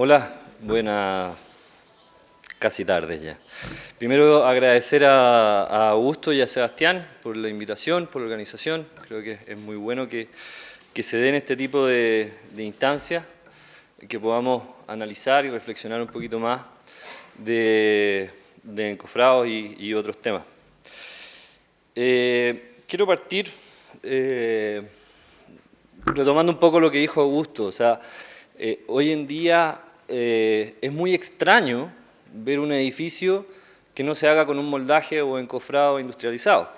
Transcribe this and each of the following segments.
Hola, buenas, casi tarde ya. Primero agradecer a Augusto y a Sebastián por la invitación, por la organización. Creo que es muy bueno que se den este tipo de instancias, que podamos analizar y reflexionar un poquito más de encofrados y otros temas. Quiero partir retomando un poco lo que dijo Augusto. O sea, hoy en día es muy extraño ver un edificio que no se haga con un moldaje o encofrado industrializado.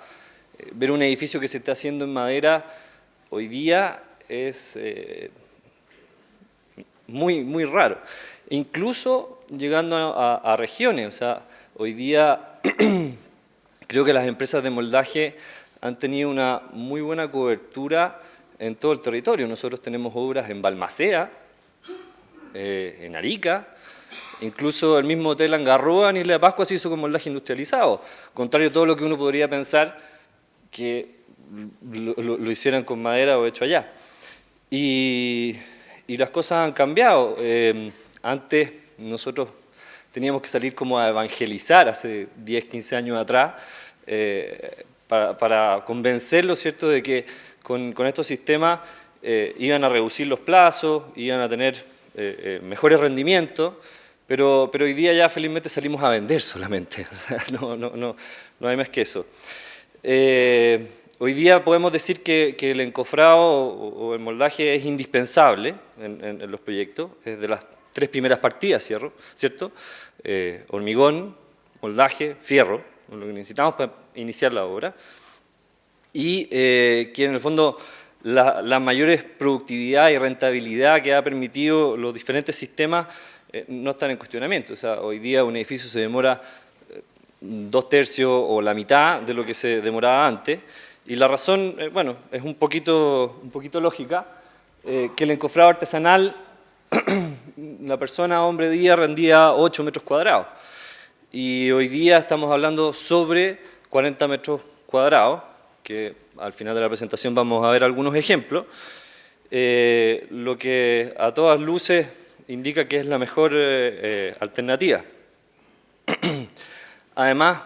Ver un edificio que se está haciendo en madera hoy día es muy raro. Incluso llegando a regiones. O sea, hoy día creo que las empresas de moldaje han tenido una muy buena cobertura en todo el territorio. Nosotros tenemos obras en Balmaceda, en Arica, incluso el mismo hotel Angarroa en Isla de Pascua se hizo con moldaje industrializado, contrario a todo lo que uno podría pensar que lo hicieran con madera o hecho allá. Y las cosas han cambiado. Antes nosotros teníamos que salir como a evangelizar hace 10, 15 años atrás para convencerlos, ¿cierto?, de que con estos sistemas iban a reducir los plazos, iban a tener mejores rendimientos, pero hoy día ya felizmente salimos a vender solamente. No hay más que eso. Hoy día podemos decir que el encofrado o el moldaje es indispensable en los proyectos, es de las 3 primeras partidas, ¿cierto? Hormigón, moldaje, fierro, lo que necesitamos para iniciar la obra, y que en el fondo la mayor productividad y rentabilidad que ha permitido los diferentes sistemas no están en cuestionamiento. O sea, hoy día un edificio se demora 2/3 o la mitad de lo que se demoraba antes, y la razón, bueno, es un poquito lógica, que el encofrado artesanal, la persona hombre día rendía 8 metros cuadrados, y hoy día estamos hablando sobre 40 metros cuadrados, que al final de la presentación vamos a ver algunos ejemplos, lo que a todas luces indica que es la mejor alternativa. Además,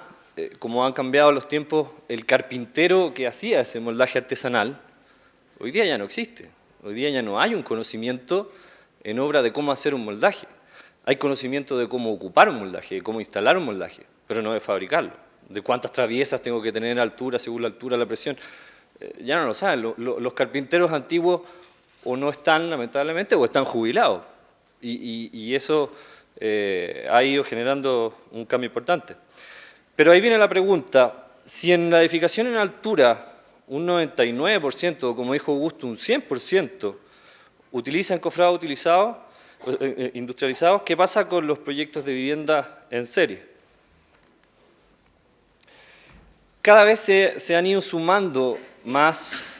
como han cambiado los tiempos, el carpintero que hacía ese moldaje artesanal, hoy día ya no existe. Hoy día ya no hay un conocimiento en obra de cómo hacer un moldaje. Hay conocimiento de cómo ocupar un moldaje, de cómo instalar un moldaje, pero no de fabricarlo. De cuántas traviesas tengo que tener en altura, según la altura, la presión. Ya no lo saben. Los carpinteros antiguos o no están, lamentablemente, o están jubilados. Y eso ha ido generando un cambio importante. Pero ahí viene la pregunta, si en la edificación en altura un 99%, o como dijo Augusto, un 100%, utilizan encofrados industrializados, ¿qué pasa con los proyectos de vivienda en serie? Cada vez se han ido sumando más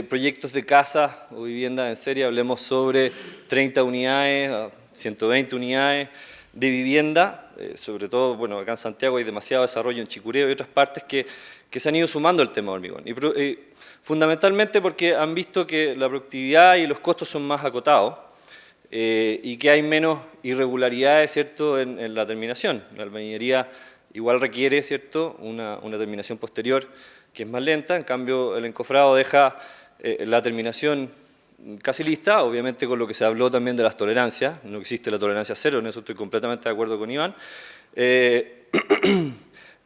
proyectos de casa o vivienda en serie. Hablemos sobre 30 unidades, 120 unidades de vivienda, sobre todo, bueno, acá en Santiago hay demasiado desarrollo en Chicureo y otras partes que se han ido sumando al tema hormigón. Y fundamentalmente porque han visto que la productividad y los costos son más acotados y que hay menos irregularidades, ¿cierto?, en la terminación. La albañilería igual requiere, ¿cierto?, una terminación posterior que es más lenta. En cambio, el encofrado deja la terminación casi lista, obviamente con lo que se habló también de las tolerancias. No existe la tolerancia cero, en eso estoy completamente de acuerdo con Iván.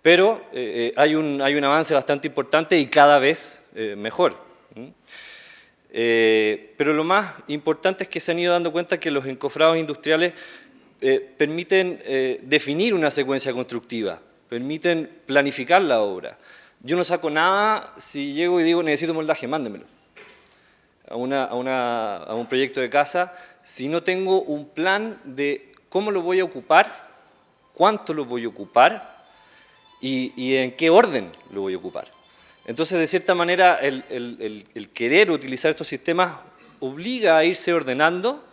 Pero hay un avance bastante importante y cada vez mejor. Pero lo más importante es que se han ido dando cuenta que los encofrados industriales permiten definir una secuencia constructiva, permiten planificar la obra. Yo no saco nada si llego y digo necesito moldaje, mándemelo a un proyecto de casa, si no tengo un plan de cómo lo voy a ocupar, cuánto lo voy a ocupar y en qué orden lo voy a ocupar. Entonces, de cierta manera, el querer utilizar estos sistemas obliga a irse ordenando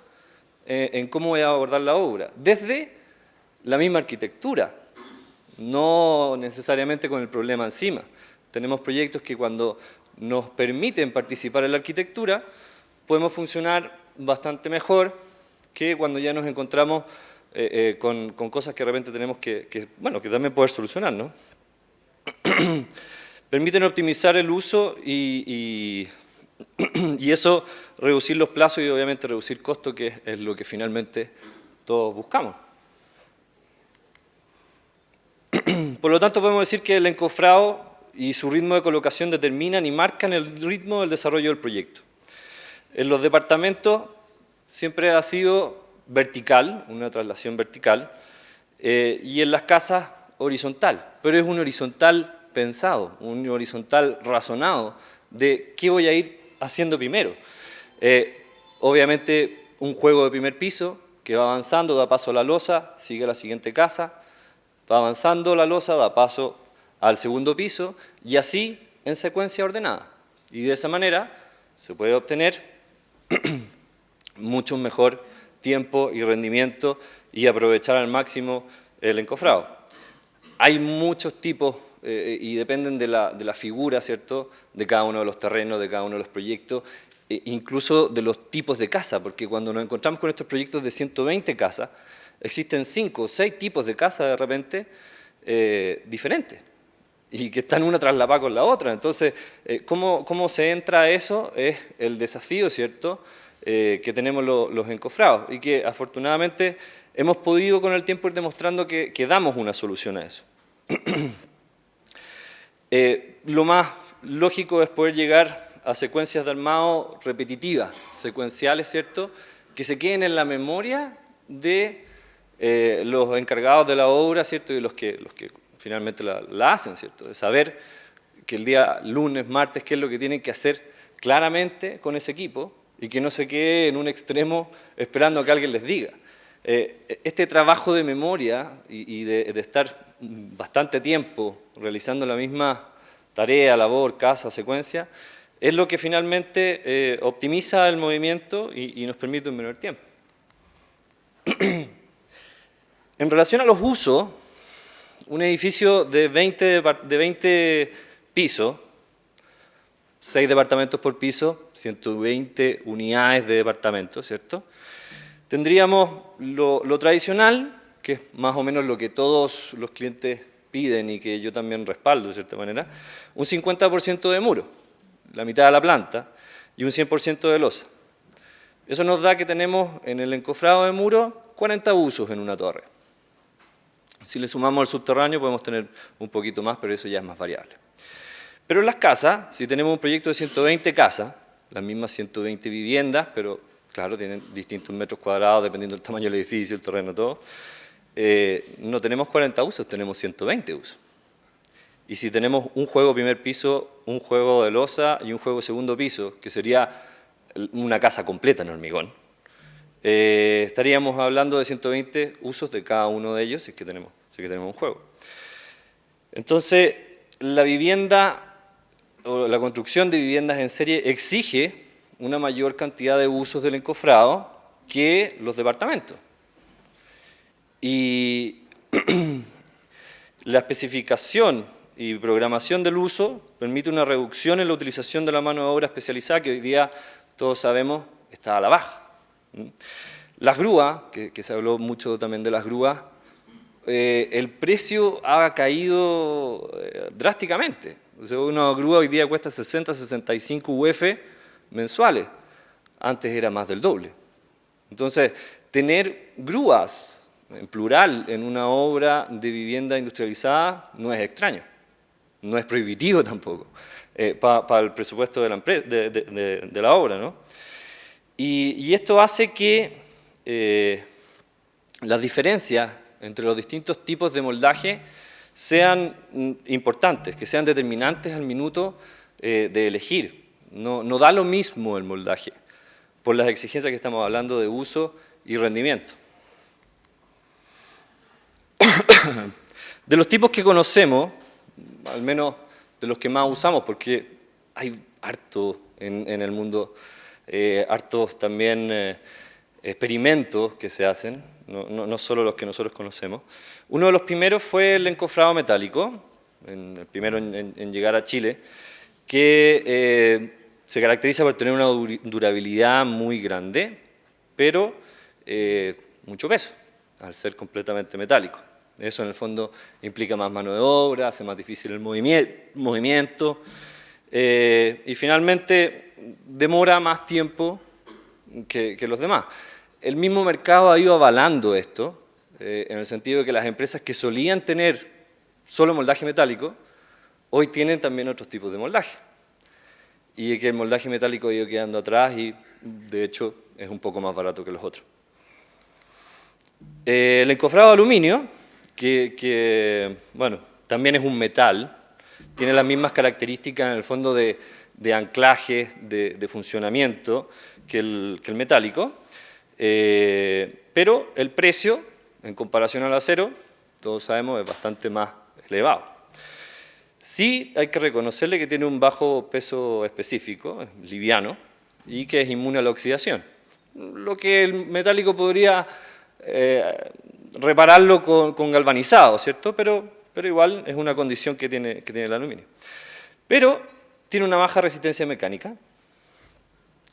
en cómo voy a abordar la obra, desde la misma arquitectura, no necesariamente con el problema encima. Tenemos proyectos que cuando nos permiten participar en la arquitectura, podemos funcionar bastante mejor que cuando ya nos encontramos con cosas que de repente tenemos bueno, que también poder solucionar, ¿no? Permiten optimizar el uso y eso reducir los plazos y obviamente reducir costos, que es lo que finalmente todos buscamos. Por lo tanto, podemos decir que el encofrado y su ritmo de colocación determinan y marcan el ritmo del desarrollo del proyecto. En los departamentos siempre ha sido vertical, una traslación vertical, y en las casas horizontal, pero es un horizontal pensado, un horizontal razonado de qué voy a ir haciendo primero. Obviamente un juego de primer piso que va avanzando, da paso a la losa, sigue a la siguiente casa, va avanzando la losa, da paso al segundo piso y así en secuencia ordenada. Y de esa manera se puede obtener mucho mejor tiempo y rendimiento y aprovechar al máximo el encofrado. Hay muchos tipos y dependen de la figura, ¿cierto?, de cada uno de los terrenos, de cada uno de los proyectos, incluso de los tipos de casa, porque cuando nos encontramos con estos proyectos de 120 casas, existen 5 o 6 tipos de casa de repente diferentes y que están una traslapada con la otra. Entonces, ¿cómo se entra a eso? Es el desafío, ¿cierto?, que tenemos los encofrados y que afortunadamente hemos podido con el tiempo ir demostrando que damos una solución a eso. Lo más lógico es poder llegar a secuencias de armado repetitivas, secuenciales, ¿cierto?, que se queden en la memoria de los encargados de la obra, ¿cierto?, y los que finalmente la hacen, ¿cierto?, de saber que el día lunes, martes, qué es lo que tienen que hacer claramente con ese equipo y que no se quede en un extremo esperando a que alguien les diga. Este trabajo de memoria y de estar bastante tiempo realizando la misma tarea, labor, casa, secuencia, es lo que finalmente optimiza el movimiento y nos permite un menor tiempo. En relación a los usos, un edificio de 20 pisos, 6 departamentos por piso, 120 unidades de departamento, ¿cierto? Tendríamos lo tradicional, que es más o menos lo que todos los clientes piden y que yo también respaldo de cierta manera, un 50% de muro, la mitad de la planta, y un 100% de losa. Eso nos da que tenemos en el encofrado de muro 40 usos en una torre. Si le sumamos al subterráneo podemos tener un poquito más, pero eso ya es más variable. Pero en las casas, si tenemos un proyecto de 120 casas, las mismas 120 viviendas, pero claro, tienen distintos metros cuadrados dependiendo del tamaño del edificio, el terreno, todo, no tenemos 40 usos, tenemos 120 usos. Y si tenemos un juego primer piso, un juego de losa y un juego segundo piso, que sería una casa completa en hormigón, estaríamos hablando de 120 usos de cada uno de ellos si es que tenemos un juego. Entonces, la vivienda o la construcción de viviendas en serie exige una mayor cantidad de usos del encofrado que los departamentos. Y la especificación y programación del uso permite una reducción en la utilización de la mano de obra especializada que hoy día todos sabemos está a la baja. Las grúas, que se habló mucho también de las grúas, el precio ha caído drásticamente. O sea, una grúa hoy día cuesta 60, 65 UF mensuales. Antes era más del doble. Entonces, tener grúas, en plural, en una obra de vivienda industrializada no es extraño. No es prohibitivo tampoco para el presupuesto de la obra, ¿no? Y esto hace que las diferencias entre los distintos tipos de moldaje sean importantes, que sean determinantes al minuto de elegir. No da lo mismo el moldaje, por las exigencias que estamos hablando de uso y rendimiento. De los tipos que conocemos, al menos de los que más usamos, porque hay harto en el mundo, hartos también experimentos que se hacen, no solo los que nosotros conocemos. Uno de los primeros fue el encofrado metálico, el primero en llegar a Chile, que se caracteriza por tener una durabilidad muy grande, pero mucho peso, al ser completamente metálico. Eso en el fondo implica más mano de obra, hace más difícil el movimiento y finalmente demora más tiempo que los demás. El mismo mercado ha ido avalando esto, en el sentido de que las empresas que solían tener solo moldaje metálico, hoy tienen también otros tipos de moldaje. Y que el moldaje metálico ha ido quedando atrás y, de hecho, es un poco más barato que los otros. El encofrado de aluminio, que bueno, también es un metal, tiene las mismas características en el fondo de anclaje, de funcionamiento que el metálico, pero el precio, en comparación al acero, todos sabemos, es bastante más elevado. Sí hay que reconocerle que tiene un bajo peso específico, es liviano, y que es inmune a la oxidación. Lo que el metálico podría repararlo con galvanizado, ¿cierto? Pero igual es una condición que tiene el aluminio. Pero tiene una baja resistencia mecánica.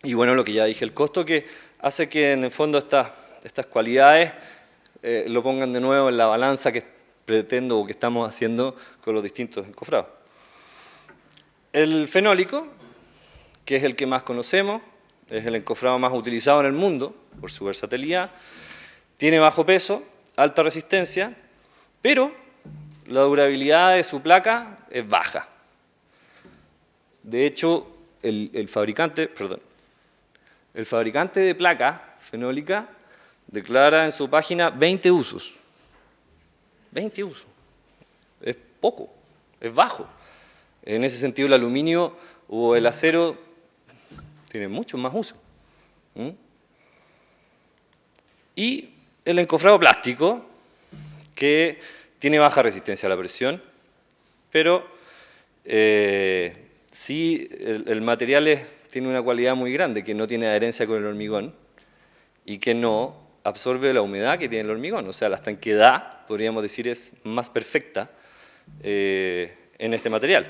Y bueno, lo que ya dije, el costo que hace que en el fondo estas cualidades lo pongan de nuevo en la balanza que pretendo o que estamos haciendo con los distintos encofrados. El fenólico, que es el que más conocemos, es el encofrado más utilizado en el mundo por su versatilidad, tiene bajo peso, alta resistencia, pero la durabilidad de su placa es baja. De hecho, el fabricante de placa fenólica declara en su página 20 usos. 20 usos. Es poco, es bajo. En ese sentido, el aluminio o el acero tienen muchos más usos. Y el encofrado plástico, que tiene baja resistencia a la presión, pero sí el material tiene una cualidad muy grande, que no tiene adherencia con el hormigón y que no absorbe la humedad que tiene el hormigón. O sea, la estanqueidad, podríamos decir, es más perfecta en este material.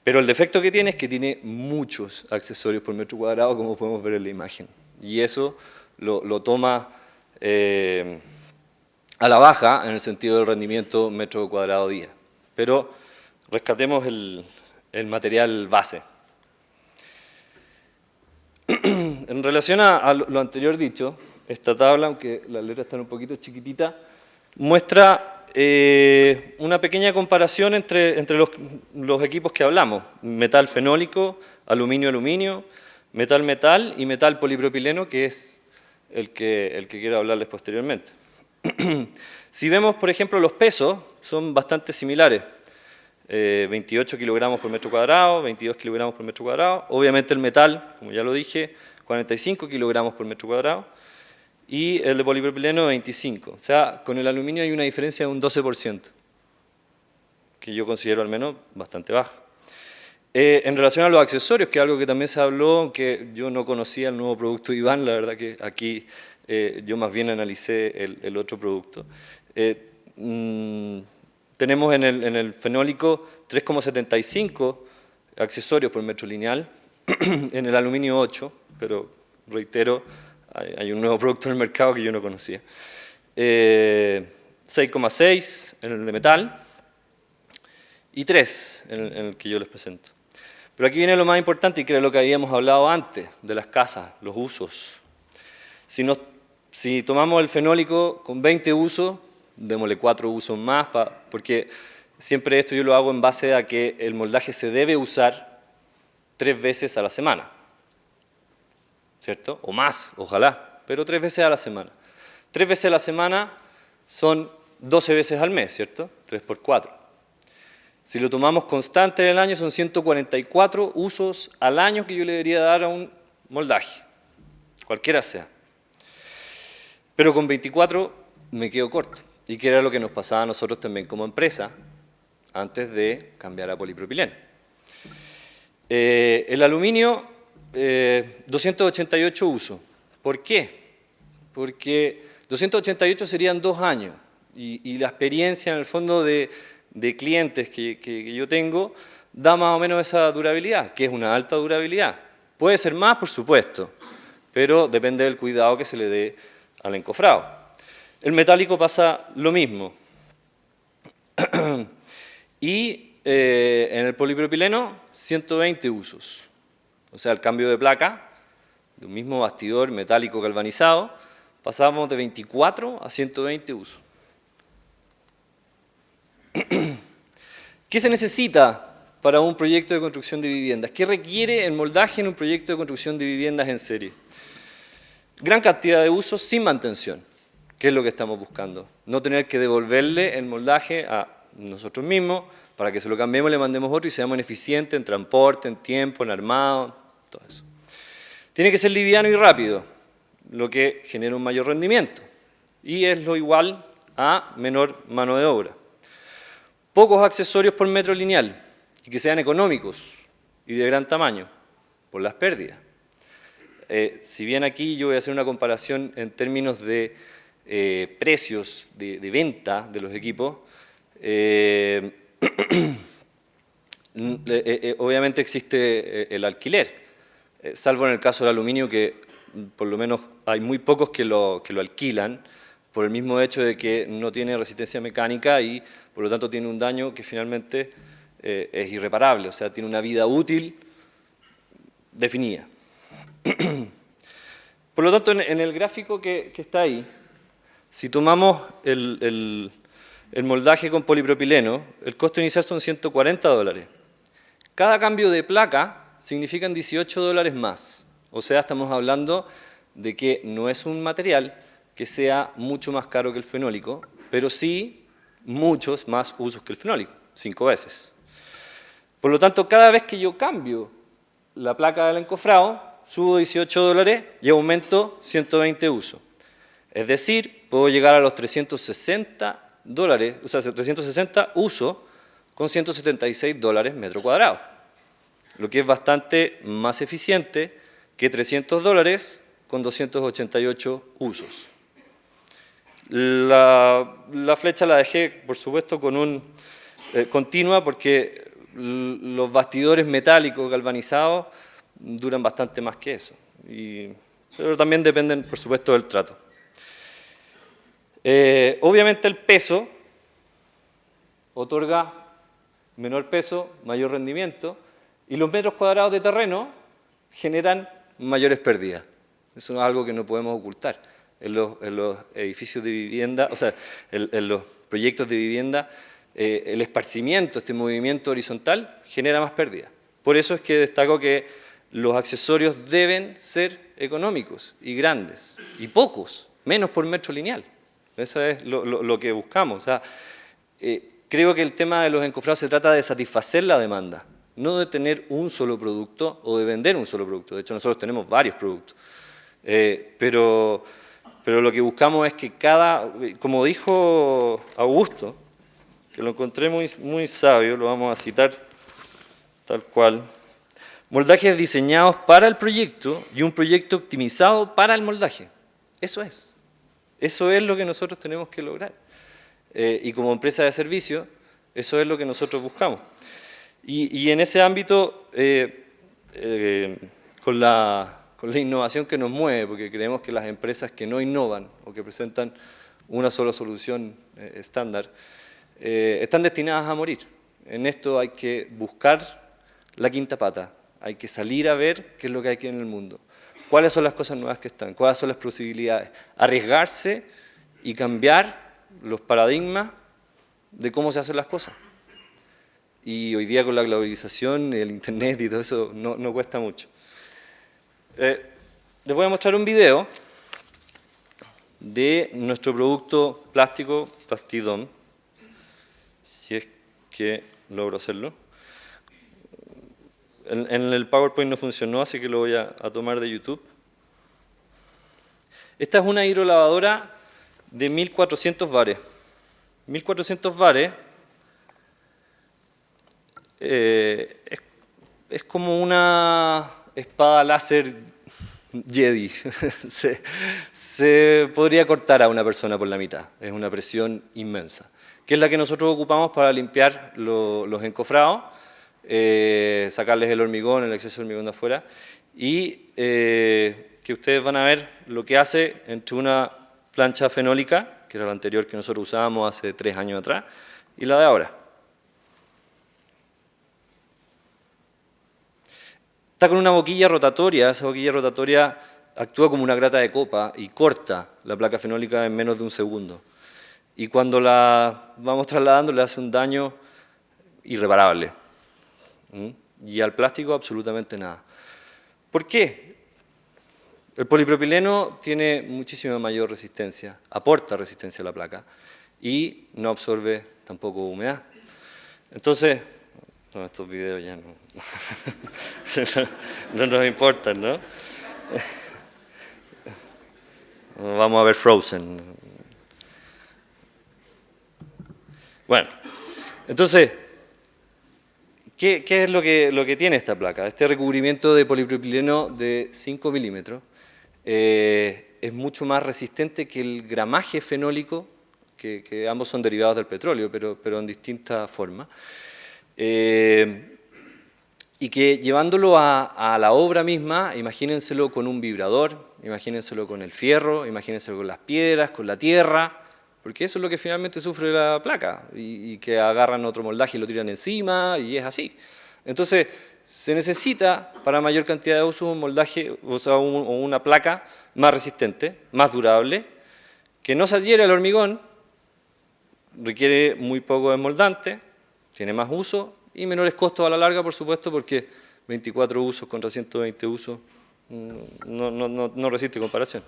Pero el defecto que tiene es que tiene muchos accesorios por metro cuadrado, como podemos ver en la imagen. Y eso lo toma a la baja en el sentido del rendimiento metro cuadrado día. Pero rescatemos el material base. En relación a lo anterior dicho, esta tabla, aunque las letras están un poquito chiquititas, muestra una pequeña comparación entre los equipos que hablamos: metal fenólico, aluminio, metal y metal polipropileno, que es el que quiero hablarles posteriormente. Si vemos, por ejemplo, los pesos, son bastante similares. 28 kilogramos por metro cuadrado, 22 kilogramos por metro cuadrado. Obviamente el metal, como ya lo dije, 45 kilogramos por metro cuadrado. Y el de polipropileno 25. O sea, con el aluminio hay una diferencia de un 12%, que yo considero al menos bastante baja. En relación a los accesorios, que es algo que también se habló, aunque yo no conocía el nuevo producto de Iván, la verdad que aquí yo más bien analicé el otro producto. Tenemos en el fenólico 3,75 accesorios por metro lineal, en el aluminio 8, pero reitero, hay un nuevo producto en el mercado que yo no conocía. 6,6 en el de metal y 3 en el que yo les presento. Pero aquí viene lo más importante, y que era lo que habíamos hablado antes, de las casas, los usos. Si tomamos el fenólico con 20 usos, démosle 4 usos más, porque siempre esto yo lo hago en base a que el moldaje se debe usar 3 veces a la semana, ¿cierto? O más, ojalá, pero 3 veces a la semana. 3 veces a la semana son 12 veces al mes, ¿cierto? 3 por 4. Si lo tomamos constante en el año, son 144 usos al año que yo le debería dar a un moldaje, cualquiera sea. Pero con 24 me quedo corto, y que era lo que nos pasaba a nosotros también como empresa antes de cambiar a polipropileno. El aluminio, 288 usos. ¿Por qué? Porque 288 serían 2 años, y la experiencia en el fondo de clientes que yo tengo da más o menos esa durabilidad, que es una alta durabilidad. Puede ser más, por supuesto, pero depende del cuidado que se le dé al encofrado. El metálico pasa lo mismo. Y en el polipropileno, 120 usos. O sea, el cambio de placa de un mismo bastidor metálico galvanizado, pasamos de 24 a 120 usos. ¿Qué se necesita para un proyecto de construcción de viviendas? ¿Qué requiere el moldaje en un proyecto de construcción de viviendas en serie? Gran cantidad de usos sin mantención, que es lo que estamos buscando. No tener que devolverle el moldaje a nosotros mismos para que se lo cambiemos, le mandemos otro y seamos eficientes en transporte, en tiempo, en armado, todo eso. Tiene que ser liviano y rápido, lo que genera un mayor rendimiento. Y es lo igual a menor mano de obra. Pocos accesorios por metro lineal y que sean económicos y de gran tamaño, por las pérdidas. Si bien aquí yo voy a hacer una comparación en términos de precios de venta de los equipos, obviamente existe el alquiler, salvo en el caso del aluminio que por lo menos hay muy pocos que lo alquilan por el mismo hecho de que no tiene resistencia mecánica y por lo tanto tiene un daño que finalmente es irreparable, o sea, tiene una vida útil definida. Por lo tanto, en el gráfico que está ahí, si tomamos el moldaje con polipropileno, el costo inicial son $140. Cada cambio de placa significan $18 más. O sea, estamos hablando de que no es un material que sea mucho más caro que el fenólico, pero sí muchos más usos que el fenólico, 5 veces. Por lo tanto, cada vez que yo cambio la placa del encofrado, subo $18 y aumento 120 usos. Es decir, puedo llegar a los $360, o sea, 360 usos con $176 metro cuadrado, lo que es bastante más eficiente que $300 con 288 usos. La flecha la dejé, por supuesto, con continua porque los bastidores metálicos galvanizados duran bastante más que eso, pero también dependen, por supuesto, del trato. Obviamente el peso otorga menor peso, mayor rendimiento, y los metros cuadrados de terreno generan mayores pérdidas. Eso es algo que no podemos ocultar. En los edificios de vivienda, o sea, en los proyectos de vivienda, el esparcimiento, este movimiento horizontal, genera más pérdidas. Por eso es que destaco que los accesorios deben ser económicos y grandes, y pocos, menos por metro lineal. Eso es lo que buscamos. O sea, creo que el tema de los encofrados se trata de satisfacer la demanda, no de tener un solo producto o de vender un solo producto. De hecho, nosotros tenemos varios productos. Pero lo que buscamos es que como dijo Augusto, que lo encontré muy sabio, lo vamos a citar tal cual, moldajes diseñados para el proyecto y un proyecto optimizado para el moldaje. Eso es lo que nosotros tenemos que lograr. Y como empresa de servicio, eso es lo que nosotros buscamos. Y en ese ámbito, con la innovación que nos mueve, porque creemos que las empresas que no innovan o que presentan una sola solución estándar, están destinadas a morir. En esto hay que buscar la quinta pata, hay que salir a ver qué es lo que hay aquí en el mundo, cuáles son las cosas nuevas que están, cuáles son las posibilidades, arriesgarse y cambiar los paradigmas de cómo se hacen las cosas. Y hoy día con la globalización, el internet y todo eso no cuesta mucho. Les voy a mostrar un video de nuestro producto plástico, Plastidom, si es que logro hacerlo. En el PowerPoint no funcionó, así que lo voy a tomar de YouTube. Esta es una hidrolavadora de 1400 bares. 1400 bares es como una espada láser Jedi. se podría cortar a una persona por la mitad. Es una presión inmensa, que es la que nosotros ocupamos para limpiar los encofrados, sacarles el hormigón, el exceso de hormigón de afuera, y que ustedes van a ver lo que hace entre una plancha fenólica, que era la anterior que nosotros usábamos hace 3 años atrás, y la de ahora. Está con una boquilla rotatoria, esa boquilla rotatoria actúa como una grata de copa y corta la placa fenólica en menos de 1 segundo. Y cuando la vamos trasladando le hace un daño irreparable. Y al plástico absolutamente nada. ¿Por qué? El polipropileno tiene muchísima mayor resistencia, aporta resistencia a la placa y no absorbe tampoco humedad. Entonces, no, estos videos ya no, no nos importan, ¿no? Vamos a ver Frozen. Bueno, entonces, ¿qué es lo que tiene esta placa? Este recubrimiento de polipropileno de 5 milímetros es mucho más resistente que el gramaje fenólico, que ambos son derivados del petróleo, pero en distintas formas. Y que llevándolo a la obra misma, imagínenselo con un vibrador, imagínenselo con el fierro, imagínenselo con las piedras, con la tierra, porque eso es lo que finalmente sufre la placa, y que agarran otro moldaje y lo tiran encima, y es así. Entonces, se necesita para mayor cantidad de usos un moldaje, o sea, una placa más resistente, más durable, que no se adhiere al hormigón, requiere muy poco desmoldante, tiene más uso y menores costos a la larga, por supuesto, porque 24 usos contra 120 usos no resiste comparación.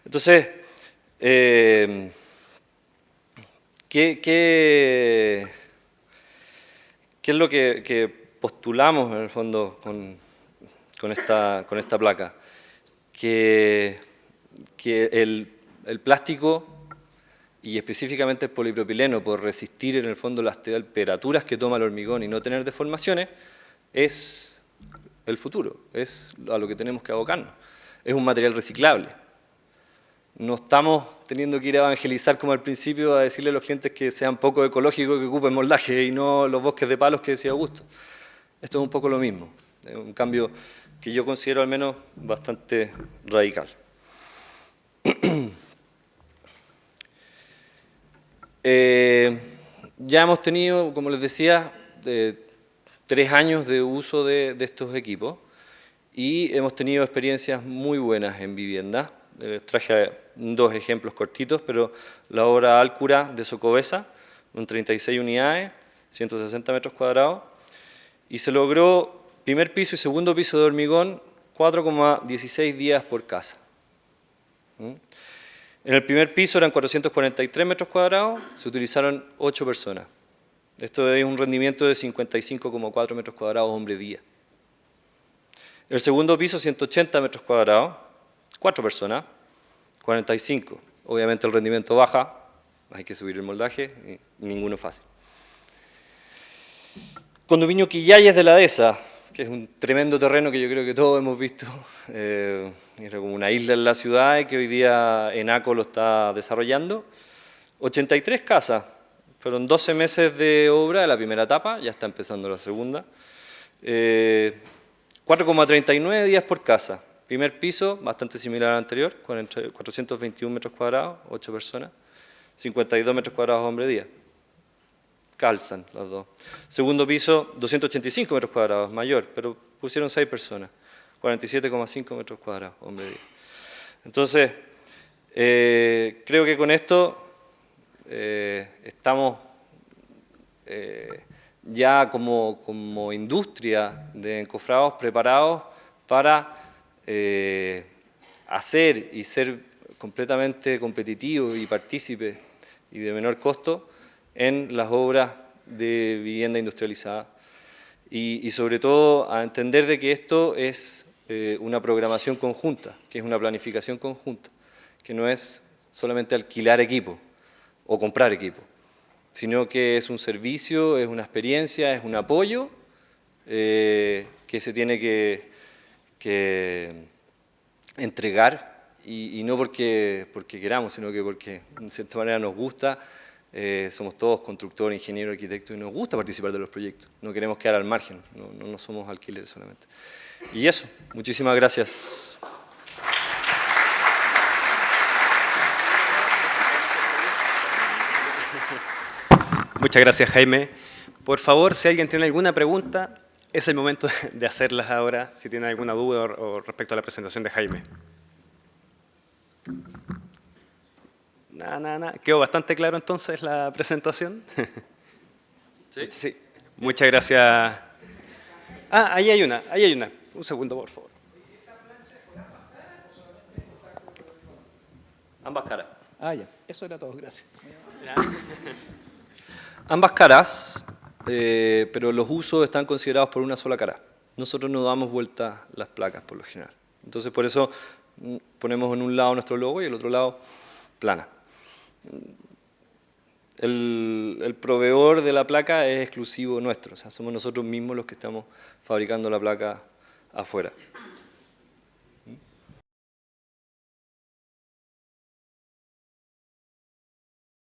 Entonces, ¿qué es lo que postulamos en el fondo con esta placa? Que el plástico y específicamente el polipropileno, por resistir en el fondo las temperaturas que toma el hormigón y no tener deformaciones, es el futuro, es a lo que tenemos que abocarnos. Es un material reciclable. No estamos teniendo que ir a evangelizar como al principio a decirle a los clientes que sean poco ecológicos, que ocupen moldaje y no los bosques de palos que decía Augusto. Esto es un poco lo mismo, es un cambio que yo considero al menos bastante radical. Ya hemos tenido, como les decía, 3 años de uso de estos equipos y hemos tenido experiencias muy buenas en vivienda. Traje 2 ejemplos cortitos, pero la obra Alcura de Socobesa, con 36 unidades, 160 metros cuadrados, y se logró primer piso y segundo piso de hormigón 4,16 días por casa. En el primer piso eran 443 metros cuadrados, se utilizaron 8 personas. Esto es un rendimiento de 55,4 metros cuadrados hombre-día. En el segundo piso, 180 metros cuadrados, 4 personas, 45. Obviamente el rendimiento baja, hay que subir el moldaje, y ninguno fácil. Condominio Quillayes de la Dehesa, que es un tremendo terreno que yo creo que todos hemos visto. Era como una isla en la ciudad y que hoy día Enaco lo está desarrollando. 83 casas, fueron 12 meses de obra de la primera etapa, ya está empezando la segunda. 4,39 días por casa. Primer piso, bastante similar al anterior, 421 metros cuadrados, 8 personas, 52 metros cuadrados hombre-día. Calzan las dos. Segundo piso, 285 metros cuadrados, mayor, pero pusieron 6 personas, 47,5 metros cuadrados, hombre-día. Entonces, creo que con esto estamos ya como industria de encofrados preparados para hacer y ser completamente competitivos y partícipes y de menor costo en las obras de vivienda industrializada y sobre todo a entender de que esto es una programación conjunta, que es una planificación conjunta, que no es solamente alquilar equipo o comprar equipo, sino que es un servicio, es una experiencia, es un apoyo que se tiene que entregar y no porque queramos, sino que porque de cierta manera nos gusta. Somos todos constructores, ingenieros, arquitectos y nos gusta participar de los proyectos. No queremos quedar al margen, no somos alquileres solamente. Y eso, muchísimas gracias. Muchas gracias, Jaime. Por favor, si alguien tiene alguna pregunta, es el momento de hacerlas ahora, si tiene alguna duda o respecto a la presentación de Jaime. Nada. ¿Quedó bastante claro entonces la presentación? ¿Sí? Sí. Muchas gracias. Ah, ahí hay una. Un segundo, por favor. Ambas caras. Ah, ya. Eso era todo. Gracias. Ambas caras, pero los usos están considerados por una sola cara. Nosotros no damos vuelta las placas por lo general. Entonces por eso ponemos en un lado nuestro logo y el otro lado plana. El proveedor de la placa es exclusivo nuestro, o sea, somos nosotros mismos los que estamos fabricando la placa afuera.